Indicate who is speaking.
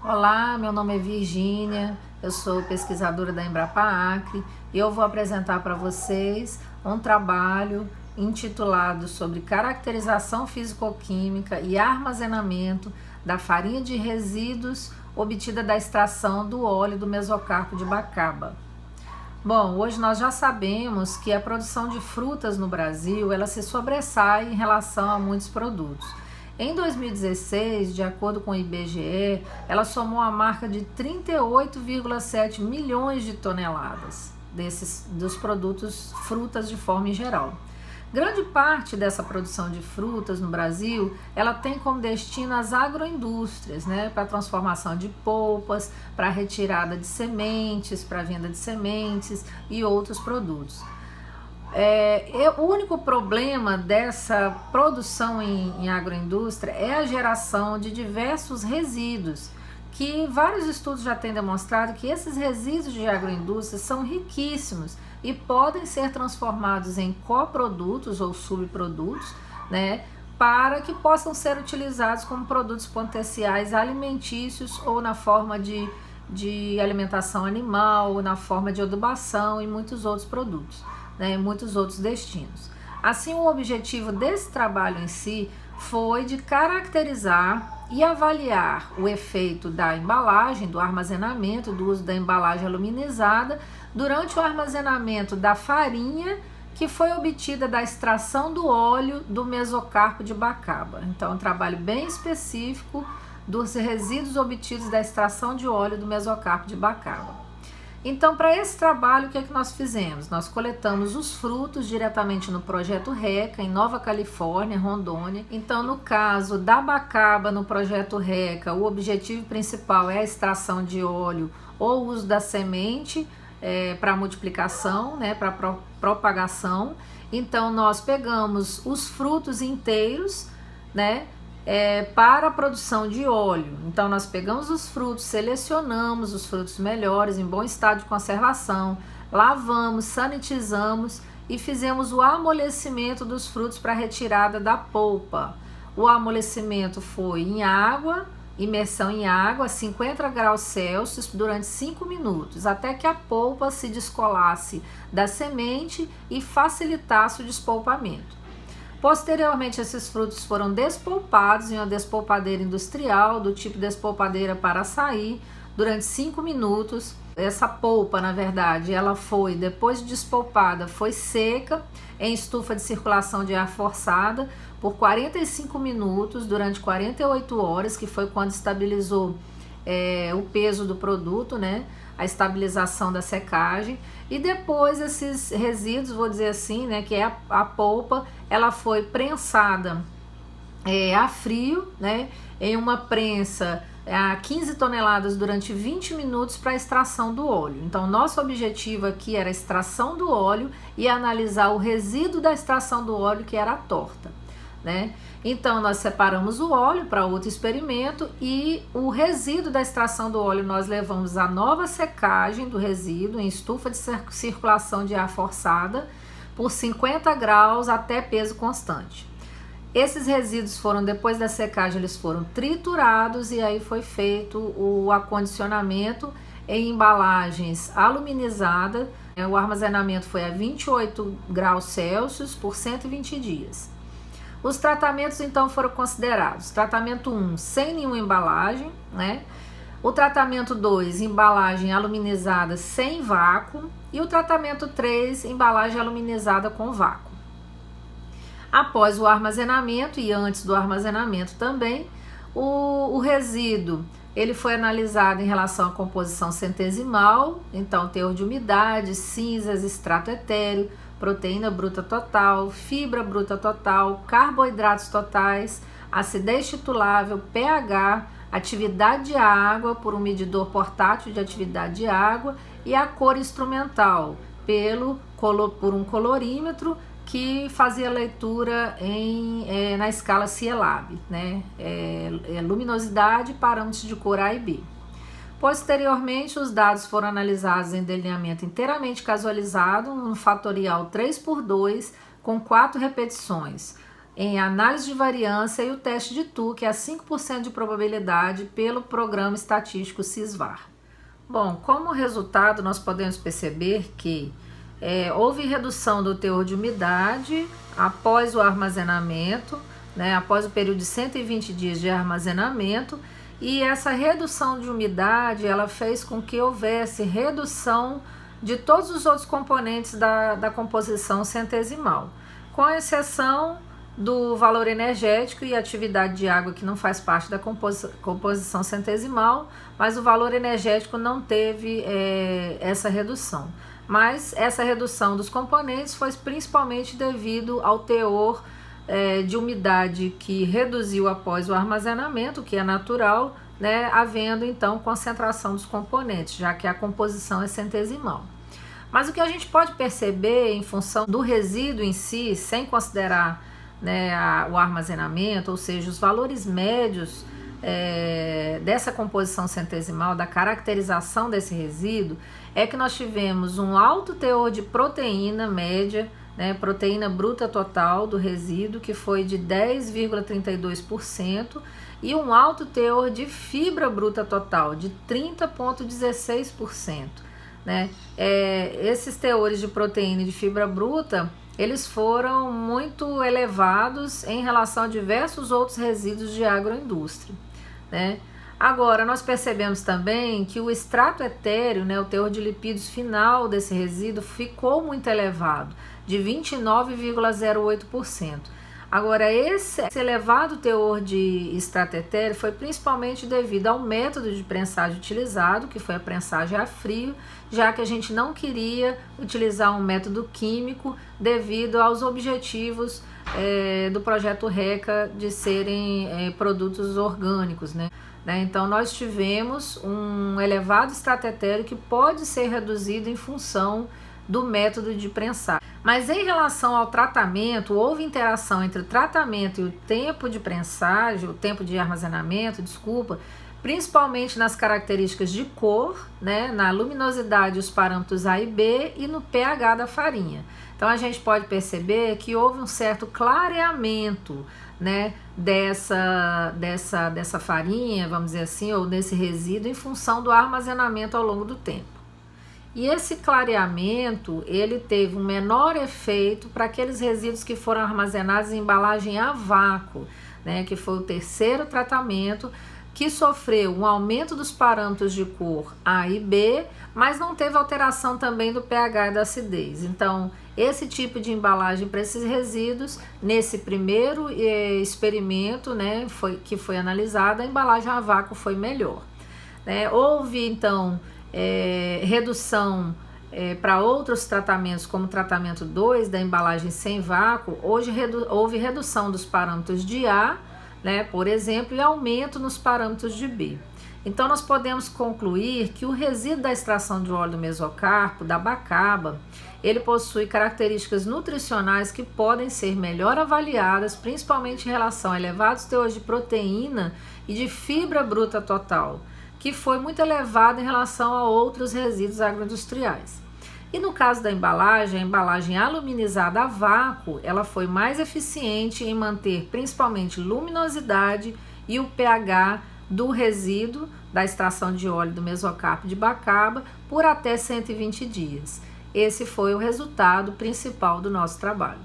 Speaker 1: Olá, meu nome é Virgínia, eu sou pesquisadora da Embrapa Acre e eu vou apresentar para vocês um trabalho intitulado sobre caracterização físico-química e armazenamento da farinha de resíduos obtida da extração do óleo do mesocarpo de Bacaba. Bom, hoje nós já sabemos que a produção de frutas no Brasil, ela se sobressai em relação a muitos produtos. Em 2016, de acordo com o IBGE, ela somou a marca de 38,7 milhões de toneladas dos produtos frutas de forma em geral. Grande parte dessa produção de frutas no Brasil, ela tem como destino as agroindústrias, para transformação de polpas, para retirada de sementes, para venda de sementes e outros produtos. O único problema dessa produção em agroindústria é a geração de diversos resíduos, que vários estudos já têm demonstrado que esses resíduos de agroindústria são riquíssimos e podem ser transformados em coprodutos ou subprodutos, para que possam ser utilizados como produtos potenciais alimentícios ou na forma de alimentação animal, ou na forma de adubação e muitos outros produtos, muitos outros destinos. Assim, o objetivo desse trabalho em si foi de caracterizar e avaliar o efeito da embalagem, do armazenamento, do uso da embalagem aluminizada durante o armazenamento da farinha que foi obtida da extração do óleo do mesocarpo de Bacaba. Então, um trabalho bem específico dos resíduos obtidos da extração de óleo do mesocarpo de Bacaba. Então, para esse trabalho, o que é que nós fizemos? Nós coletamos os frutos diretamente no Projeto RECA, em Nova Califórnia, Rondônia. Então, no caso da Bacaba, no Projeto RECA, o objetivo principal é a extração de óleo ou o uso da semente para multiplicação, para propagação. Então, nós pegamos os frutos inteiros, para a produção de óleo. Então, nós pegamos os frutos, selecionamos os frutos melhores, em bom estado de conservação, lavamos, sanitizamos e fizemos o amolecimento dos frutos para retirada da polpa. O amolecimento foi em água, imersão em água a 50 graus Celsius durante 5 minutos, até que a polpa se descolasse da semente e facilitasse o despolpamento. Posteriormente, esses frutos foram despolpados em uma despolpadeira industrial, do tipo despolpadeira para açaí, durante 5 minutos. Essa polpa, na verdade, ela foi, depois de despolpada, foi seca em estufa de circulação de ar forçada por 45 minutos, durante 48 horas, que foi quando estabilizou o peso do produto, a estabilização da secagem. E depois esses resíduos, vou dizer assim, que é a polpa, ela foi prensada a frio, em uma prensa a 15 toneladas durante 20 minutos para a extração do óleo. Então, nosso objetivo aqui era a extração do óleo e analisar o resíduo da extração do óleo, que era a torta, Então, nós separamos o óleo para outro experimento e o resíduo da extração do óleo nós levamos à nova secagem do resíduo em estufa de circulação de ar forçada por 50 graus até peso constante. Esses resíduos foram, depois da secagem, eles foram triturados e aí foi feito o acondicionamento em embalagens aluminizadas. O armazenamento foi a 28 graus Celsius por 120 dias. Os tratamentos, então, foram considerados: tratamento 1, sem nenhuma embalagem, O tratamento 2, embalagem aluminizada sem vácuo. E o tratamento 3, embalagem aluminizada com vácuo. Após o armazenamento e antes do armazenamento também, o resíduo ele foi analisado em relação à composição centesimal, então teor de umidade, cinzas, extrato etéreo, proteína bruta total, fibra bruta total, carboidratos totais, acidez titulável, pH, atividade de água por um medidor portátil de atividade de água e a cor instrumental por um colorímetro que fazia leitura na escala CIELAB, luminosidade, parâmetros de cor A e B. Posteriormente, os dados foram analisados em delineamento inteiramente casualizado, no fatorial 3/2, com 4 repetições. em análise de variância e o teste de Tu, que é 5% de probabilidade pelo programa estatístico SISVAR. Bom, como resultado, nós podemos perceber que houve redução do teor de umidade após o armazenamento, né, após o período de 120 dias de armazenamento, e essa redução de umidade ela fez com que houvesse redução de todos os outros componentes da composição centesimal, com exceção do valor energético e atividade de água, que não faz parte da composição centesimal, mas o valor energético não teve essa redução. Mas essa redução dos componentes foi principalmente devido ao teor de umidade que reduziu após o armazenamento, que é natural, né, havendo então concentração dos componentes, já que a composição é centesimal. Mas o que a gente pode perceber em função do resíduo em si, sem considerar, né, o armazenamento, ou seja, os valores médios dessa composição centesimal, da caracterização desse resíduo, é que nós tivemos um alto teor de proteína média, né, proteína bruta total do resíduo, que foi de 10,32%, e um alto teor de fibra bruta total, de 30,16%. Né? Esses teores de proteína e de fibra bruta, eles foram muito elevados em relação a diversos outros resíduos de agroindústria, né? Agora, nós percebemos também que o extrato etéreo, né, o teor de lipídios final desse resíduo, ficou muito elevado, de 29,08%. Agora, esse elevado teor de extrato etéreo foi principalmente devido ao método de prensagem utilizado, que foi a prensagem a frio, já que a gente não queria utilizar um método químico devido aos objetivos do projeto RECA de serem produtos orgânicos, né? Então, nós tivemos um elevado extrato etéreo que pode ser reduzido em função do método de prensagem. Mas em relação ao tratamento, houve interação entre o tratamento e o tempo de prensagem, o tempo de armazenamento, principalmente nas características de cor, né, na luminosidade, os parâmetros A e B e no pH da farinha. Então a gente pode perceber que houve um certo clareamento, né, dessa farinha, vamos dizer assim, ou desse resíduo em função do armazenamento ao longo do tempo. E esse clareamento, ele teve um menor efeito para aqueles resíduos que foram armazenados em embalagem a vácuo, né, que foi o terceiro tratamento, que sofreu um aumento dos parâmetros de cor A e B, mas não teve alteração também do pH e da acidez. Então, esse tipo de embalagem para esses resíduos, nesse primeiro experimento, né, que foi analisado, a embalagem a vácuo foi melhor. Houve, então, redução para outros tratamentos, como o tratamento 2 da embalagem sem vácuo. Hoje houve redução dos parâmetros de A, né, por exemplo, e aumento nos parâmetros de B. Então, nós podemos concluir que o resíduo da extração de óleo do mesocarpo, da bacaba, ele possui características nutricionais que podem ser melhor avaliadas, principalmente em relação a elevados teores de proteína e de fibra bruta total, que foi muito elevado em relação a outros resíduos agroindustriais. E no caso da embalagem, a embalagem aluminizada a vácuo, ela foi mais eficiente em manter principalmente luminosidade e o pH do resíduo da extração de óleo do mesocarpo de bacaba por até 120 dias. Esse foi o resultado principal do nosso trabalho.